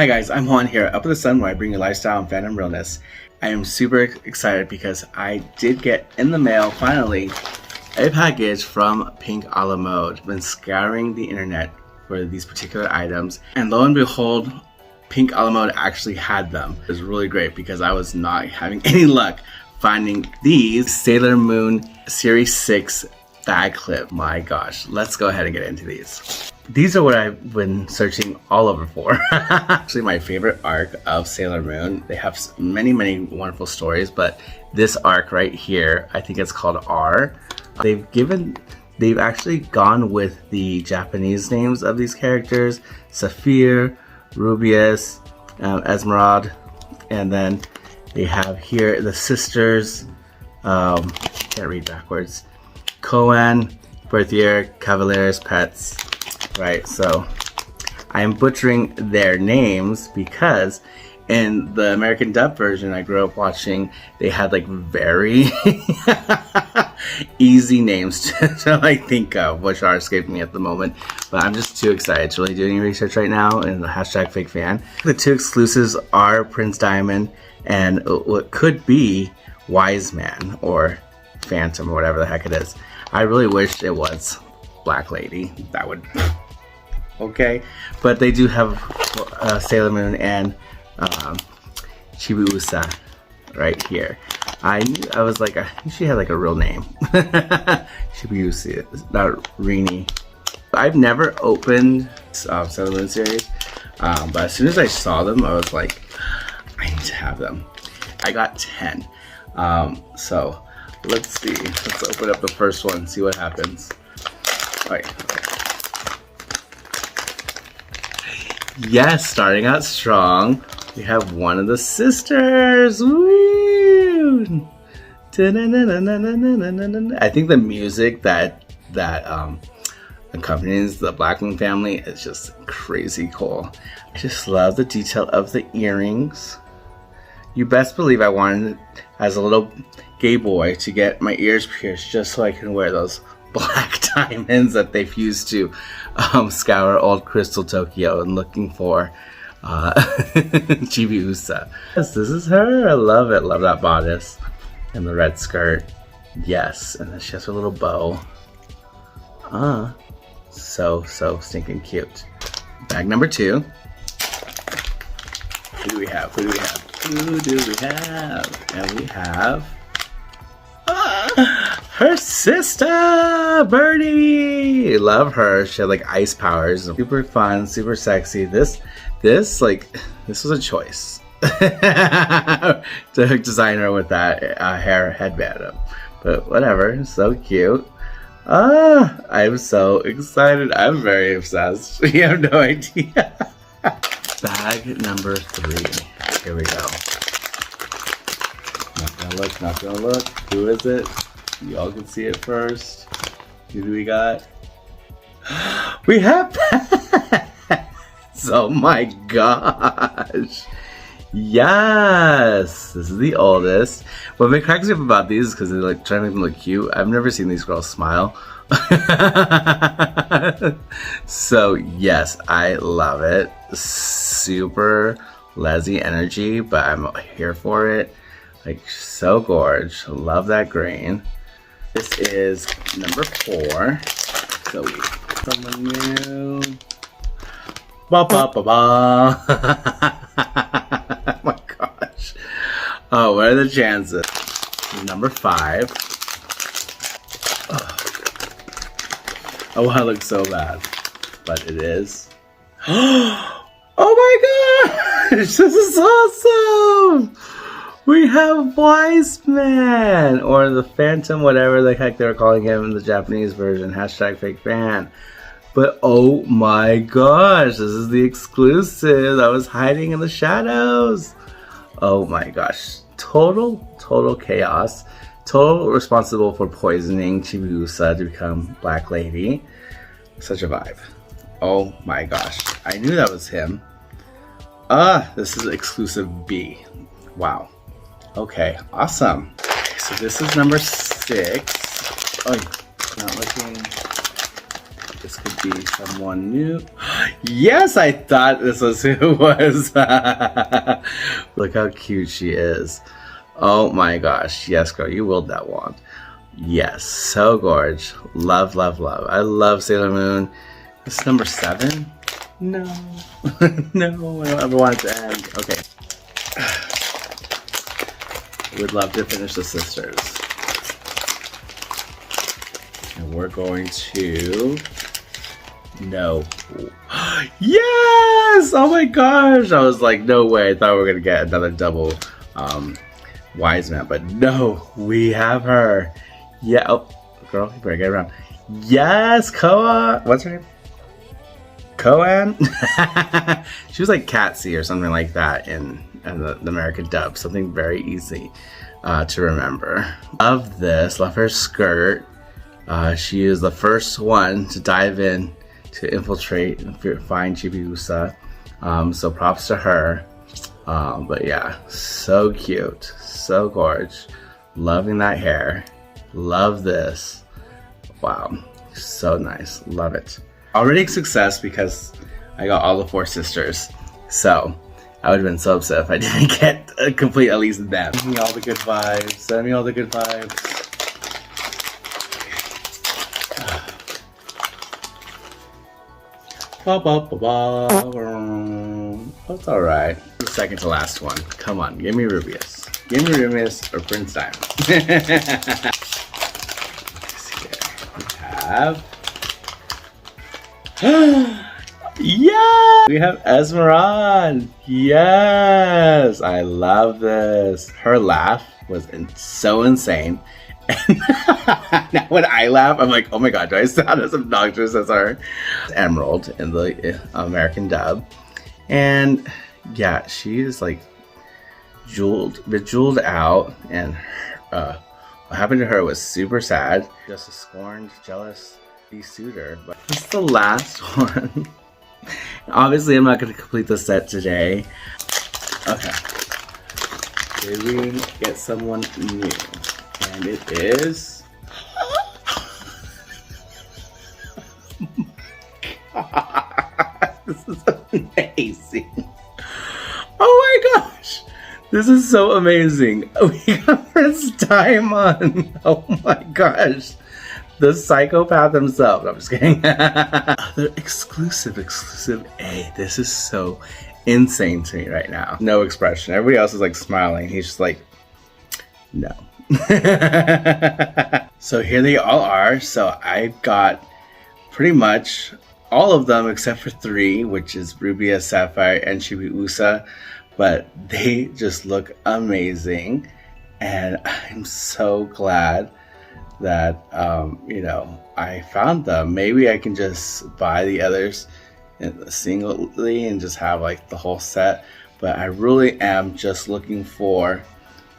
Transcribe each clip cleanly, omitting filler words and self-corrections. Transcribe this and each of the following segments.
Hi guys, I'm Juan here, Up with the Sun, where I bring you lifestyle and fandom realness. I am super excited because I did get in the mail, finally, a package from Pink a la Mode. I've been scouring the internet for these particular items, and lo and behold, Pink a la Mode actually had them. It was really great because I was not having any luck finding these Sailor Moon Series 6 bag clip. My gosh, let's go ahead and get into these. These are what I've been searching all over for. Actually, my favorite arc of Sailor Moon. They have many wonderful stories, but this arc right here, I think it's called R. They've actually gone with the Japanese names of these characters: Sapphire, Rubius, Esmeralda, and then they have here the sisters. Can't read backwards. Koan, Berthier, Cavaliers, Pets. Right, so I'm butchering their names because in the American dub version I grew up watching, they had like very easy names to think of, which are escaping me at the moment. But I'm just too excited to really do any research right now in the hashtag fake fan. The two exclusives are Prince Diamond and what could be Wise Man or Phantom or whatever the heck it is. I really wish it was Black Lady. That would okay, but they do have Sailor Moon and Chibiusa right here. I was like, I think she had like a real name. Chibiusa, not Rini. I've never opened Sailor Moon series, but as soon as I saw them, I was like, I need to have them. I got 10. So let's see. Let's open up the first one, see what happens. All right. Yes, starting out strong, we have one of the sisters. Woo! I think the music that accompanies the Black Moon family is just crazy cool. I just love the detail of the earrings. You best believe I wanted, as a little gay boy, to get my ears pierced just so I can wear those black diamonds that they've used to scour old Crystal Tokyo and looking for Chibiusa. Yes, this is her. I love it. Love that bodice and the red skirt. Yes, and then she has her little bow. So stinking cute. Bag number 2. Who do we have? Who do we have? Who do we have? And we have her sister, Birdie. Love her. She had like ice powers. Super fun, super sexy. This was a choice to design her with that hair headband. But whatever, so cute. I'm so excited. I'm very obsessed. You have no idea. Bag number 3. Here we go. Not gonna look. Who is it? Y'all can see it first. Who do we got? We have Pets! Oh my gosh. Yes! This is the oldest. What cracks me up about these is because they're like trying to make them look cute. I've never seen these girls smile. So yes, I love it. Super Leslie energy, but I'm here for it. Like, so gorge. Love that green. This is number 4. So we someone new. Ba ba ba ba. Oh my gosh. Oh, what are the chances? Number 5. Oh, I look so bad, but it is. Oh my gosh! This is awesome! We have Wise Man, or the Phantom, whatever the heck they're calling him in the Japanese version. Hashtag fake fan. But oh my gosh, this is the exclusive that was hiding in the shadows. Oh my gosh. Total chaos. Total responsible for poisoning Chibiusa to become Black Lady. Such a vibe. Oh my gosh. I knew that was him. This is exclusive B. Wow. Okay, awesome. Okay, so this is number 6. Oh, not looking. this could be someone new. Yes, I thought this was who it was. Look how cute she is. Oh my gosh. Yes, girl, you willed that wand. Yes, so gorge. Love, love, love. I love Sailor Moon. This is number 7. No. No, I don't ever want it to end. Okay. Would love to finish the sisters. And we're going to... No. Yes! Oh my gosh! I was like, no way. I thought we were going to get another double Wise Man. But no, we have her. Yeah. Oh, girl, you better get around. Yes, Koa. What's her name? Koan? She was like Catsy or something like that in the American dub. Something very easy to remember. Love this. Love her skirt. She is the first one to dive in to infiltrate and find Chibiusa. So props to her. But yeah, so cute. So gorgeous. Loving that hair. Love this. Wow. So nice. Love it. Already a success because I got all the 4 sisters. So I would have been so upset if I didn't get complete at least them. Send me all the good vibes. Send me all the good vibes. That's alright. The second to last one. Come on, give me Rubius. Give me Rubius or Prince Diamond. We have... Yeah! We have Esmeralda! Yes! I love this. Her laugh was so insane. And now when I laugh, I'm like, oh my god, do I sound as obnoxious as our Emerald in the American dub? And yeah, she is like bejeweled out, and what happened to her was super sad. Just a scorned, jealous suitor. But this is the last one. Obviously, I'm not going to complete the set today. Okay. Did we get someone new? And it is... God, this is amazing. Oh my gosh. This is so amazing. We got Prince Diamond. Oh my gosh. The psychopath himself. No, I'm just kidding. Other exclusive A. This is so insane to me right now. No expression. Everybody else is like smiling. He's just like, no. So here they all are. So I got pretty much all of them except for 3, which is Rubius, Sapphire, and Chibiusa. But they just look amazing. And I'm so glad that you know, I found them. Maybe I can just buy the others singly and just have like the whole set, but I really am just looking for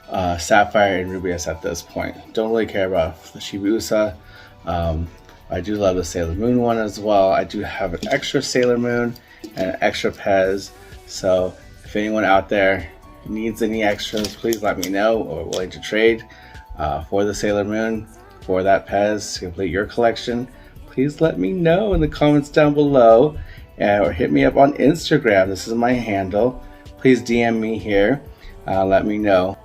Sapphire and Rubius at this point. Don't really care about the Chibiusa. I do love the Sailor Moon one as well. I do have an extra Sailor Moon and an extra Pez, so if anyone out there needs any extras, please let me know, or willing to trade for the Sailor Moon, for that Pez, to complete your collection. Please let me know in the comments down below, or hit me up on Instagram. This is my handle. Please DM me here. Let me know.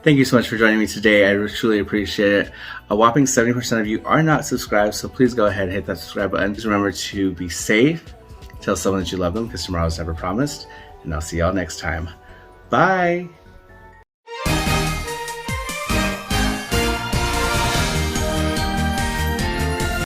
Thank you so much for joining me today. I truly appreciate it. A whopping 70% of you are not subscribed, so please go ahead and hit that subscribe button. Just remember to be safe. Tell someone that you love them, because tomorrow is never promised. And I'll see y'all next time. Bye!